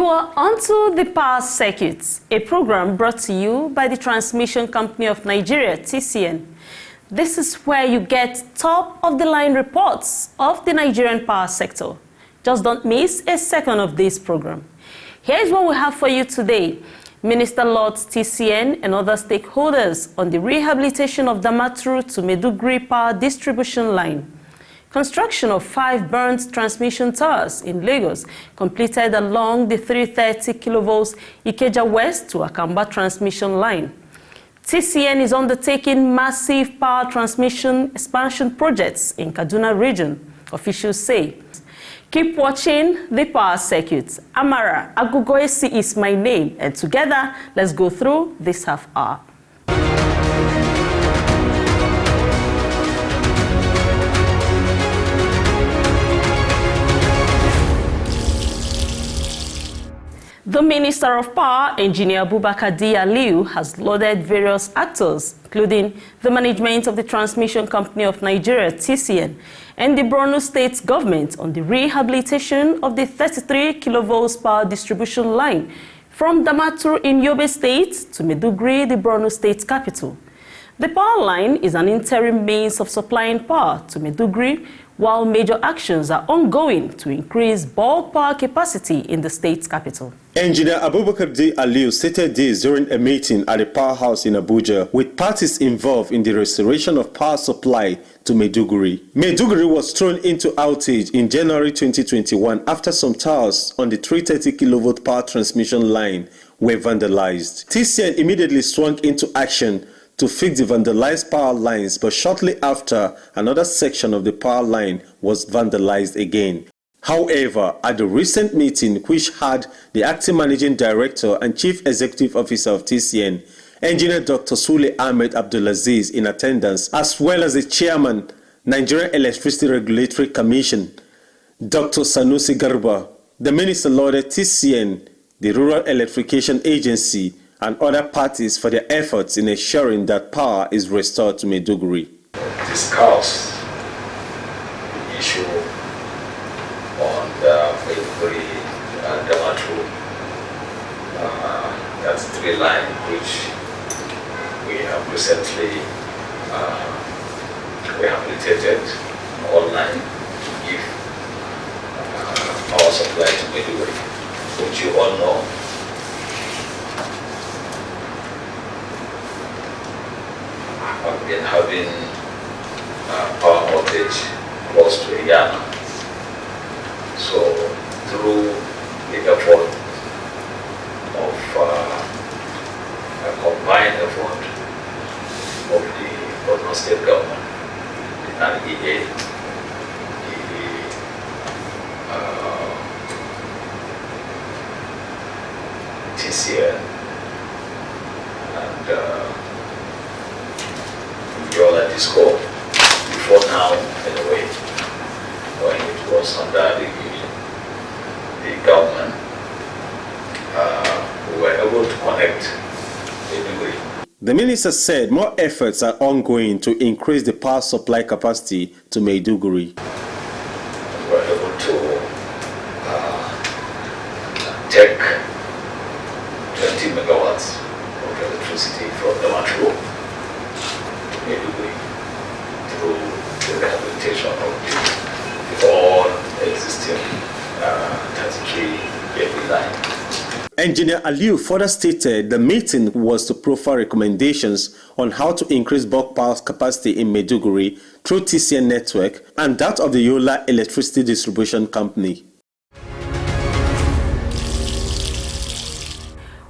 You are onto the Power Circuits, a program brought to you by the Transmission Company of Nigeria, TCN. This is where you get top-of-the-line reports of the Nigerian power sector. Just don't miss a second of this program. Here's what we have for you today. Minister Lords TCN and other stakeholders on the rehabilitation of Damaturu to Maiduguri power distribution line. Construction of 5 burnt transmission towers in Lagos completed along the 330 kV Ikeja West to Akamba transmission line. TCN is undertaking massive power transmission expansion projects in Kaduna region, officials say. Keep watching the Power Circuit. Amara Agugoesi is my name, and together, let's go through this half hour. The Minister of Power, Engineer Abubakar D. Aliyu, has lauded various actors, including the management of the Transmission Company of Nigeria, TCN, and the Borno State government on the rehabilitation of the 33 kV power distribution line from Damaturu in Yobe State to Maiduguri, the Borno State capital. The power line is an interim means of supplying power to Maiduguri, while major actions are ongoing to increase bulk power capacity in the state's capital. Engineer Abubakar D. Aliyu stated this during a meeting at the powerhouse in Abuja with parties involved in the restoration of power supply to Maiduguri. Maiduguri was thrown into outage in January 2021 after some towers on the 330 kV power transmission line were vandalized. TCN immediately swung into action to fix the vandalized power lines, but shortly after, another section of the power line was vandalized again. However, at the recent meeting, which had the acting managing director and chief executive officer of TCN, Engineer Dr. Sule Ahmed Abdulaziz in attendance, as well as the chairman, Nigerian Electricity Regulatory Commission, Dr. Sanusi Garba, the minister lauded TCN, the Rural Electrification Agency, and other parties for their efforts in ensuring that power is restored to Maiduguri. Discuss the issue on the Maiduguri and Damaturu, that's the 3 line which we have recently rehabilitated online to give power supply to Maiduguri, which you all know have been having power outage close to a year now. So through the effort of a combined effort of the Borno State government, the NTA, the TCN, and Yola Disco, before now anyway, when it was under the government, we were able to connect Maiduguri. The minister said more efforts are ongoing to increase the power supply capacity to Maiduguri. We were able to take 20 megawatts of electricity from Damaturu to Maiduguri through the rehabilitation of the all existing 33 kV line. Engineer Aliyu further stated the meeting was to profile recommendations on how to increase bulk power capacity in Maiduguri through TCN Network and that of the Yola Electricity Distribution Company.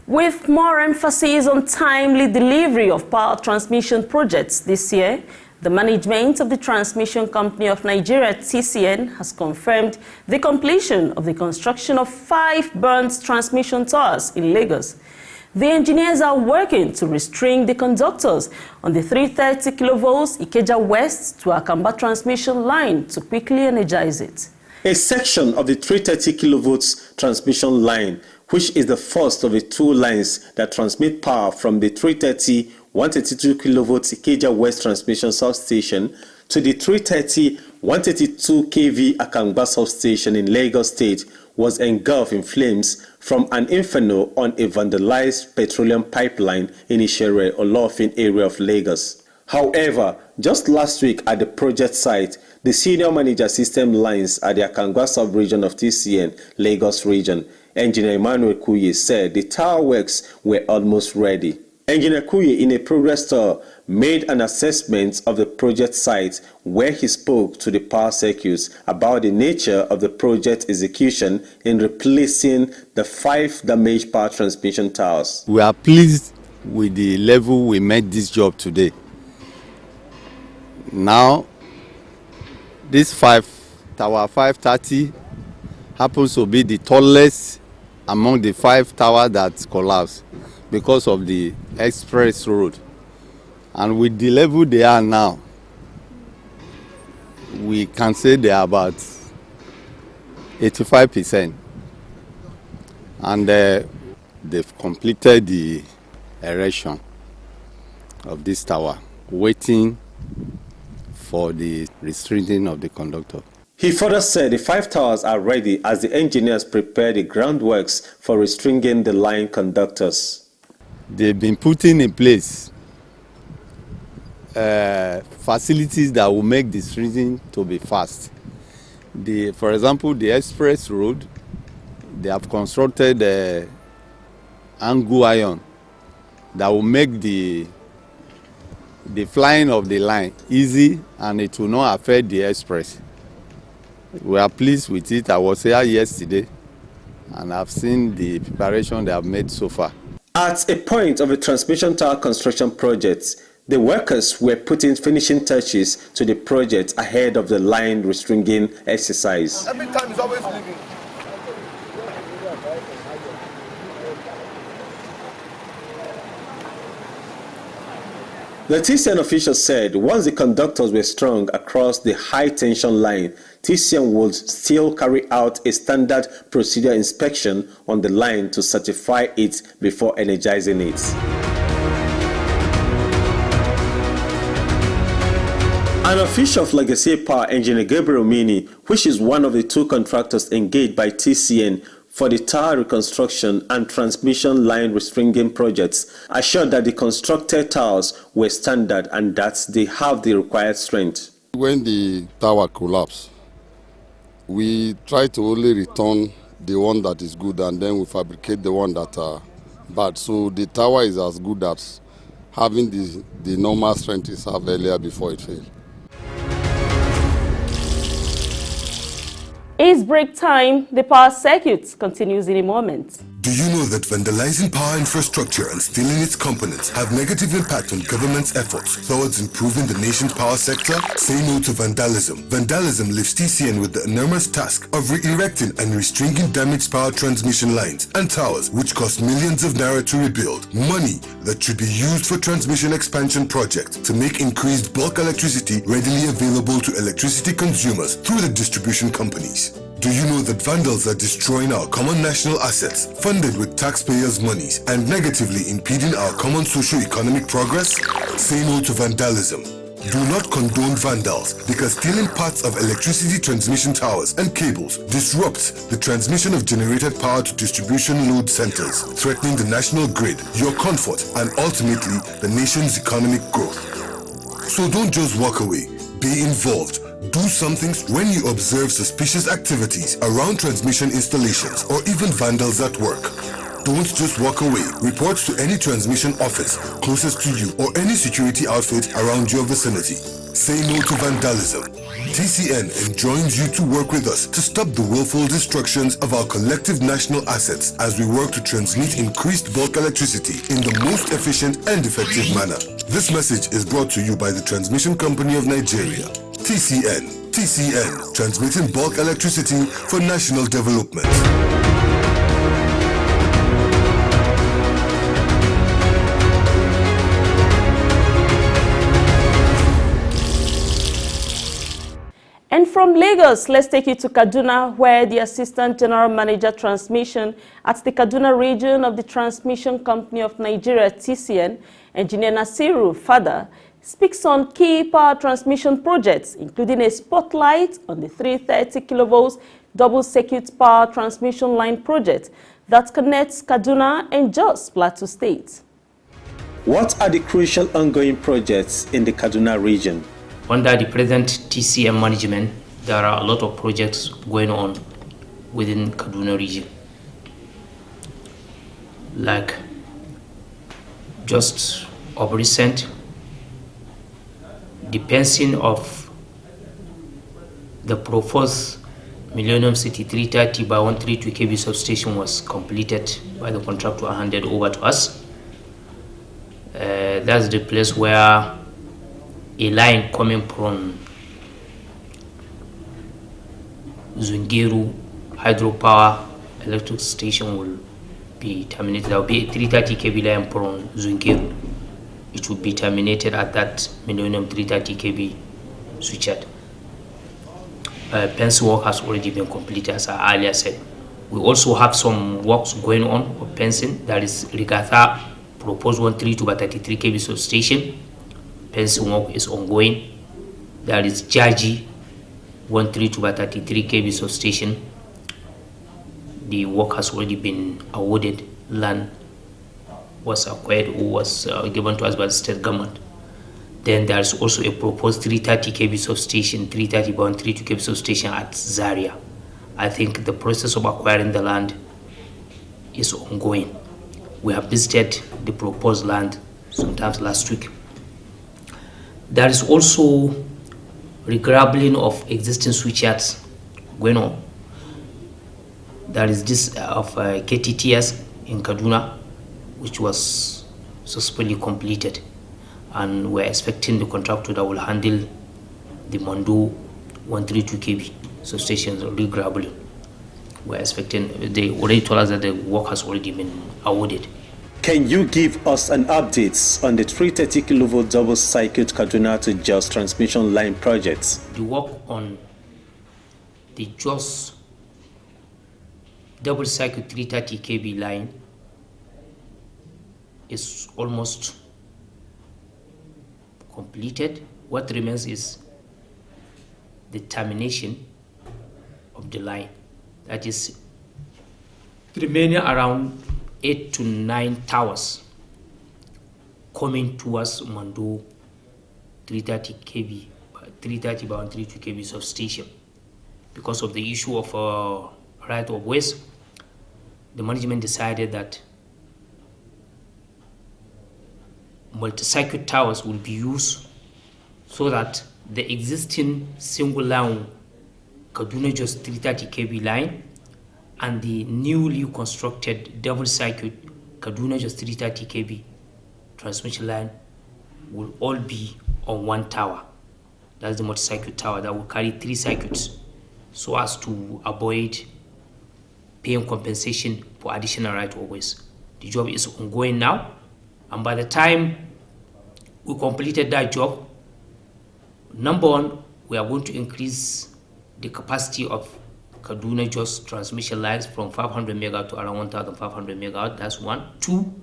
With more emphasis on timely delivery of power transmission projects this year, the management of the Transmission Company of Nigeria, TCN, has confirmed the completion of the construction of 5 burnt transmission towers in Lagos. The engineers are working to restring the conductors on the 330 kV Ikeja West to Akamba transmission line to quickly energize it. A section of the 330 kV transmission line, which is the first of the 2 lines that transmit power from the 330 132 kV Ikeja West transmission substation to the 330 132 kV Akamba substation in Lagos State, was engulfed in flames from an inferno on a vandalized petroleum pipeline in Ishere, Olofin area of Lagos. However, just last week at the project site, the senior manager system lines at the Akangwa sub-region of TCN, Lagos region, Engineer Emmanuel Kuye, said the tower works were almost ready. Engineer Kuye, in a progress tour, made an assessment of the project site where he spoke to the power circuits about the nature of the project execution in replacing the 5 damaged power transmission towers. We are pleased with the level we made this job today. Now, this tower 530 happens to be the tallest among the 5 towers that collapsed because of the express road. And with the level they are now, we can say they are about 85%. And they've completed the erection of this tower, waiting for the restricting of the conductor. He further said the 5 towers are ready as the engineers prepare the groundworks for restringing the line conductors. They've been putting in place facilities that will make the stringing to be fast. For example, the express road, they have constructed angle iron that will make the flying of the line easy, and it will not affect the express. We are pleased with it. I was here yesterday and I've seen the preparation they have made so far. At a point of a transmission tower construction project, the workers were putting finishing touches to the project ahead of the line restringing exercise. Every time is always leaving. The TCN official said once the conductors were strung across the high-tension line, TCN would still carry out a standard procedure inspection on the line to certify it before energizing it. An official of Legacy Power, Engineer Gabriel Mini, which is one of the 2 contractors engaged by TCN for the tower reconstruction and transmission line restringing projects, assured that the constructed towers were standard and that they have the required strength. When the tower collapsed, we try to only return the one that is good and then we fabricate the one that are bad. So the tower is as good as having the normal strength it have earlier before it failed. It's break time. The power circuit continues in a moment. Do you know that vandalizing power infrastructure and stealing its components have negative impact on government's efforts towards improving the nation's power sector? Say no to vandalism. Vandalism leaves TCN with the enormous task of re-erecting and restringing damaged power transmission lines and towers, which cost millions of naira to rebuild. Money that should be used for transmission expansion projects to make increased bulk electricity readily available to electricity consumers through the distribution companies. Do you know that vandals are destroying our common national assets, funded with taxpayers' monies, and negatively impeding our common socio-economic progress? Say no to vandalism. Do not condone vandals, because stealing parts of electricity transmission towers and cables disrupts the transmission of generated power to distribution load centers, threatening the national grid, your comfort, and ultimately the nation's economic growth. So don't just walk away. Be involved. Do something when you observe suspicious activities around transmission installations or even vandals at work. Don't just walk away. Report to any transmission office closest to you or any security outfit around your vicinity. Say no to vandalism. TCN enjoins you to work with us to stop the willful destructions of our collective national assets as we work to transmit increased bulk electricity in the most efficient and effective manner. This message is brought to you by the Transmission Company of Nigeria. TCN, transmitting bulk electricity for national development. And from Lagos, let's take you to Kaduna, where the Assistant General Manager Transmission at the Kaduna region of the Transmission Company of Nigeria, TCN, Engineer Nasiru Fada, speaks on key power transmission projects, including a spotlight on the 330 kilovolts double-circuit power transmission line project that connects Kaduna and Jos Plateau State. What are the crucial ongoing projects in the Kaduna region? Under the present TCM management, there are a lot of projects going on within Kaduna region. Like just of recent, the fencing of the proposed Millennium City 330 by 132 kV substation was completed by the contractor and handed over to us. That's the place where a line coming from Zungeru hydropower electric station will be terminated. There will be a 330 kV line from Zungeru. It will be terminated at that Millennium 330 kV switchyard. Fencing work has already been completed, as I earlier said. We also have some works going on of fencing. That is Rigatha proposed 132 by 33 kV substation. Fencing work is ongoing. There is Jaji 132 by 33 kV substation. The work has already been awarded. Land was acquired or was given to us by the state government. Then there is also a proposed 330 kV substation, 330 by 132 kV substation at Zaria. I think the process of acquiring the land is ongoing. We have visited the proposed land sometimes last week. There is also regrabbling of existing switchyards going on. There is this of KTTS in Kaduna, which was successfully completed, and we're expecting the contractor that will handle the Mondo 132 kV substations regrabbling. We're expecting, they already told us that the work has already been awarded. Can you give us an update on the 330 kV double-circuit Kaduna to Jos transmission line projects? The work on the Jos double-circuit 330 kV line is almost completed. What remains is the termination of the line. That is remaining around 8 to 9 towers coming towards Mando 330 kV, 330 by 132 kV substation. Because of the issue of right of ways, the management decided that multi-circuit towers will be used so that the existing single line Kaduna Jos 330 kV line and the newly constructed double circuit Kaduna Jos 330 kV transmission line will all be on one tower. That's the multi-circuit tower that will carry 3 circuits, so as to avoid paying compensation for additional right of ways. The job is ongoing now, and by the time we completed that job, number one, we are going to increase the capacity of Kaduna Jos transmission lines from 500 megawatt to around 1,500 megawatt. That's one. 2,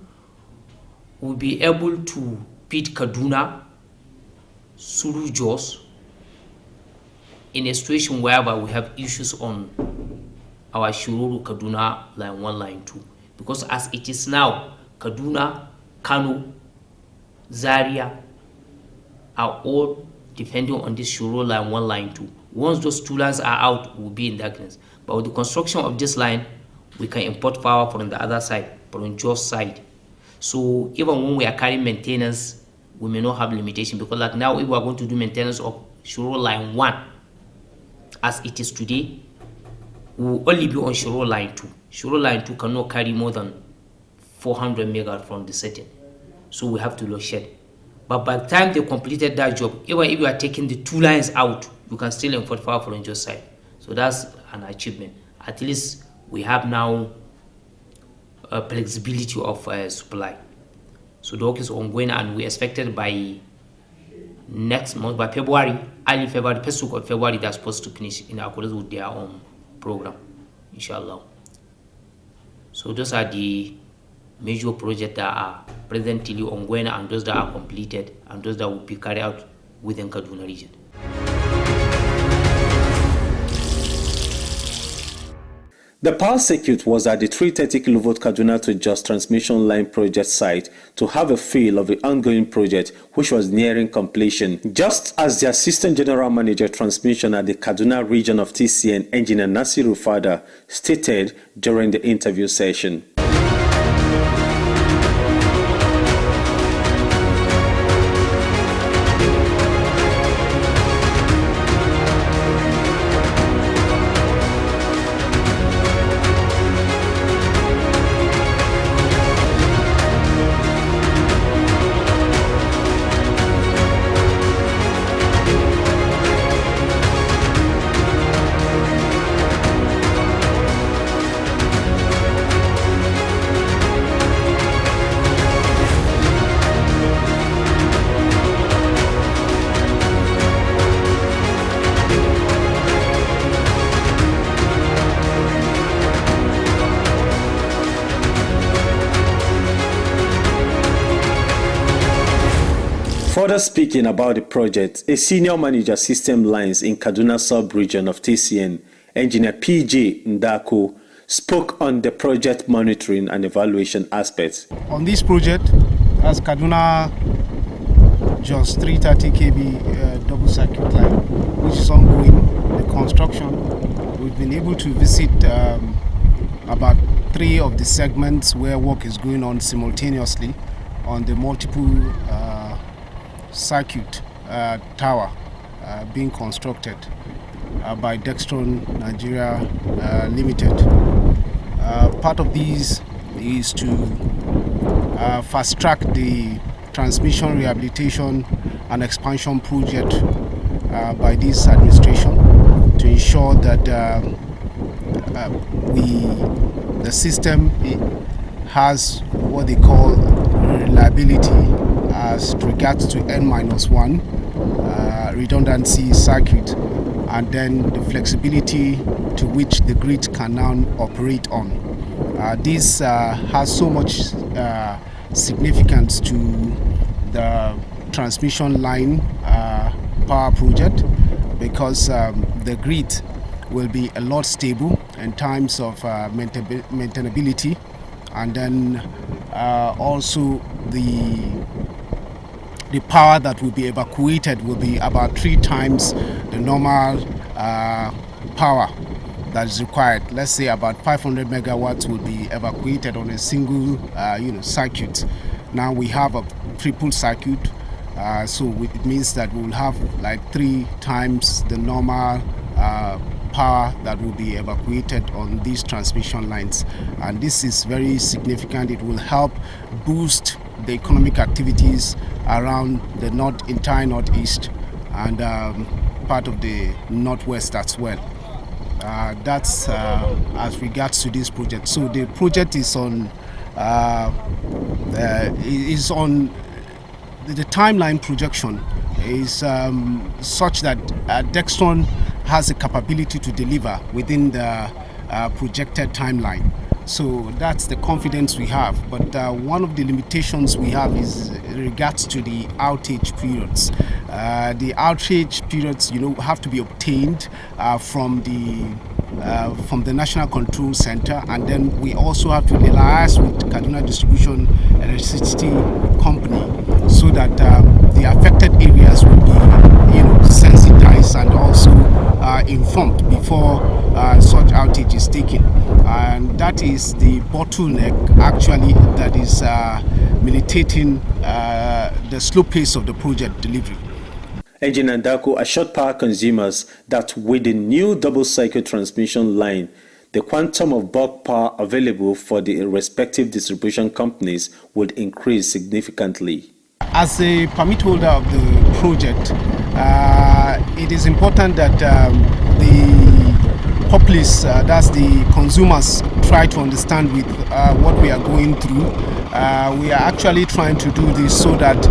we'll be able to feed Kaduna through Jos in a situation wherever we have issues on our Shiruru Kaduna line 1, line 2. Because as it is now, Kaduna, Kano, Zaria are all depending on this Shiruru line 1, line 2. Once those 2 lines are out, we'll be in darkness. But with the construction of this line, we can import power from the other side, from Jos side. So even when we are carrying maintenance, we may not have limitation, because like now, if we are going to do maintenance of Shiruru line 1, as it is today, we will only be on Shiruru line 2. Shiruru line 2 cannot carry more than 400 megawatt from the setting. So we have to load shed. But by the time they completed that job, even if you are taking the 2 lines out, you can still import power from Jos side. So that's an achievement. At least we have now a flexibility of supply. So the work is ongoing, and we expected by next month, by February, early February, first week of February, they're supposed to finish in accordance with their own program, inshallah. So those are the major projects that are presently ongoing, and those that are completed, and those that will be carried out within Kaduna region. The power circuit was at the 330 kV Kaduna to Jos transmission line project site to have a feel of the ongoing project, which was nearing completion. Just as the Assistant General Manager Transmission at the Kaduna region of TCN, Engineer Nasiru Fada, stated during the interview session. Further speaking about the project, a senior manager system lines in Kaduna sub-region of TCN, Engineer PJ Ndako, spoke on the project monitoring and evaluation aspects. On this project, as Kaduna Jos 330 kV double circuit line, which is ongoing, the construction, we've been able to visit about 3 of the segments where work is going on simultaneously on the multiple circuit tower being constructed by Dextron Nigeria Limited. Part of these is to fast track the transmission rehabilitation and expansion project by this administration to ensure that the system has what they call reliability as regards to N-1 redundancy circuit, and then the flexibility to which the grid can now operate on. This has so much significance to the transmission line power project, because the grid will be a lot stable in terms of maintainability, and then also the power that will be evacuated will be about 3 times the normal power that is required. Let's say about 500 megawatts will be evacuated on a single circuit. Now we have a triple circuit, so it means that we will have like 3 times the normal power that will be evacuated on these transmission lines, and this is very significant. It will help boost the economic activities around the entire northeast and part of the northwest as well. That's as regards to this project. So the project is on the timeline projection is such that Dextron has a capability to deliver within the projected timeline. So that's the confidence we have. But one of the limitations we have is regards to the outage periods. The outage periods, have to be obtained from the National Control Center, and then we also have to liaise with Kaduna Distribution Electricity Company so that the affected areas will be, sensitized and also informed before such outage is taken. And that is the bottleneck actually that is militating the slow pace of the project delivery. Engineer Ndako assured power consumers that with the new double-cycle transmission line, the quantum of bulk power available for the respective distribution companies would increase significantly. As a permit holder of the project, it is important that the populace, that's the consumers, try to understand with what we are going through. We are actually trying to do this so that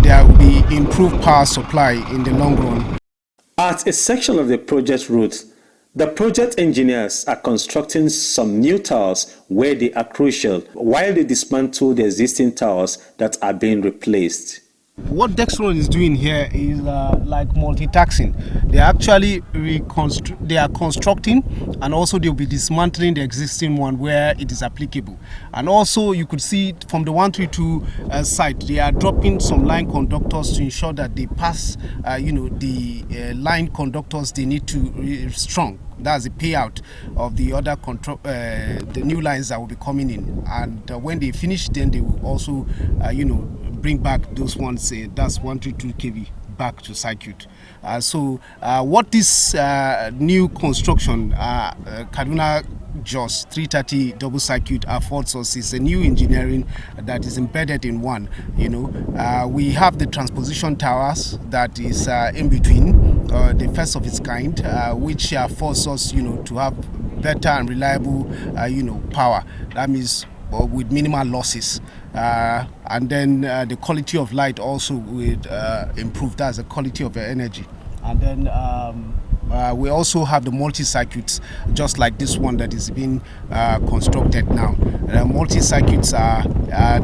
there will be improved power supply in the long run. At a section of the project route, the project engineers are constructing some new towers where they are crucial, while they dismantle the existing towers that are being replaced. What Dextron is doing here is like multitasking. They actually constructing, and also they'll be dismantling the existing one where it is applicable. And also you could see from the 132 site, they are dropping some line conductors to ensure that they pass, the line conductors they need to strong. That's the payout of the other the new lines that will be coming in. And when they finish, then they will also, bring back those ones, that's 132 kV back to circuit. So what this new construction, Kaduna Jos 330 double circuit affords us is a new engineering that is embedded in one. We have the transposition towers that is in between, the first of its kind, which force us, to have better and reliable, power. That means with minimal losses. And then the quality of light also will improve. That's the quality of the energy. And then we also have the multi-circuits, just like this one that is being constructed now. Multi-circuits are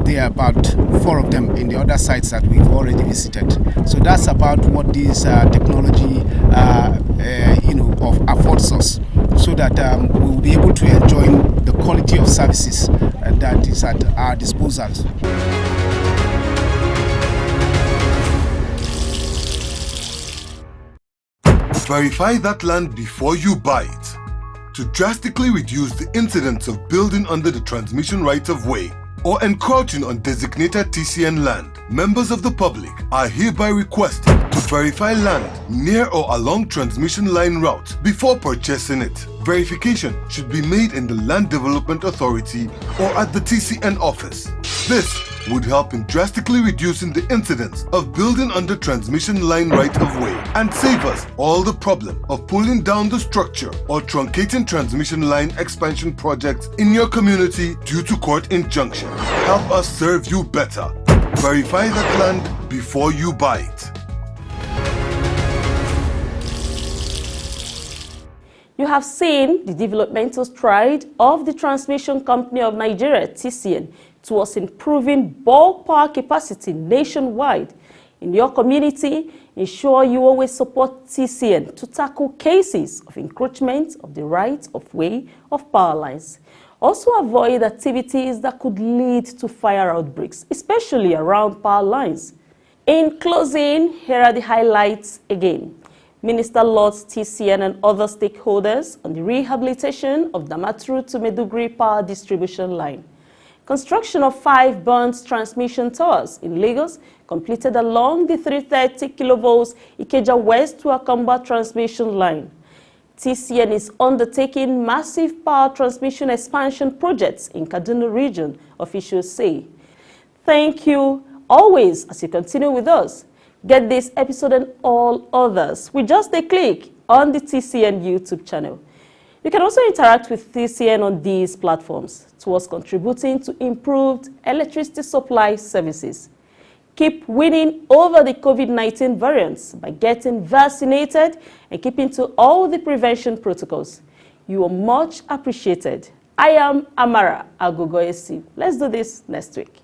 there, about 4 of them in the other sites that we've already visited. So that's about what this technology affords us, so that we will be able to enjoy the quality of services that is at our disposal. Verify that land before you buy it. To drastically reduce the incidence of building under the transmission right-of-way or encroaching on designated TCN land, members of the public are hereby requested to verify land near or along transmission line route before purchasing it. Verification should be made in the Land Development Authority or at the TCN office. This would help in drastically reducing the incidence of building under transmission line right-of-way and save us all the problem of pulling down the structure or truncating transmission line expansion projects in your community due to court injunction. Help us serve you better. Verify that land before you buy it. You have seen the developmental stride of the Transmission Company of Nigeria, TCN, towards improving bulk power capacity nationwide. In your community, ensure you always support TCN to tackle cases of encroachment of the right-of-way of power lines. Also avoid activities that could lead to fire outbreaks, especially around power lines. In closing, here are the highlights again. Minister Lords TCN and other stakeholders on the rehabilitation of Damaturu to Maiduguri power distribution line. Construction of 5 burnt transmission towers in Lagos completed along the 330 kV Ikeja West to Akamba transmission line. TCN is undertaking massive power transmission expansion projects in Kaduna region, officials say. Thank you always as you continue with us. Get this episode and all others with just a click on the TCN YouTube channel. You can also interact with TCN on these platforms towards contributing to improved electricity supply services. Keep winning over the COVID-19 variants by getting vaccinated and keeping to all the prevention protocols. You are much appreciated. I am Amara Agogoesi. Let's do this next week.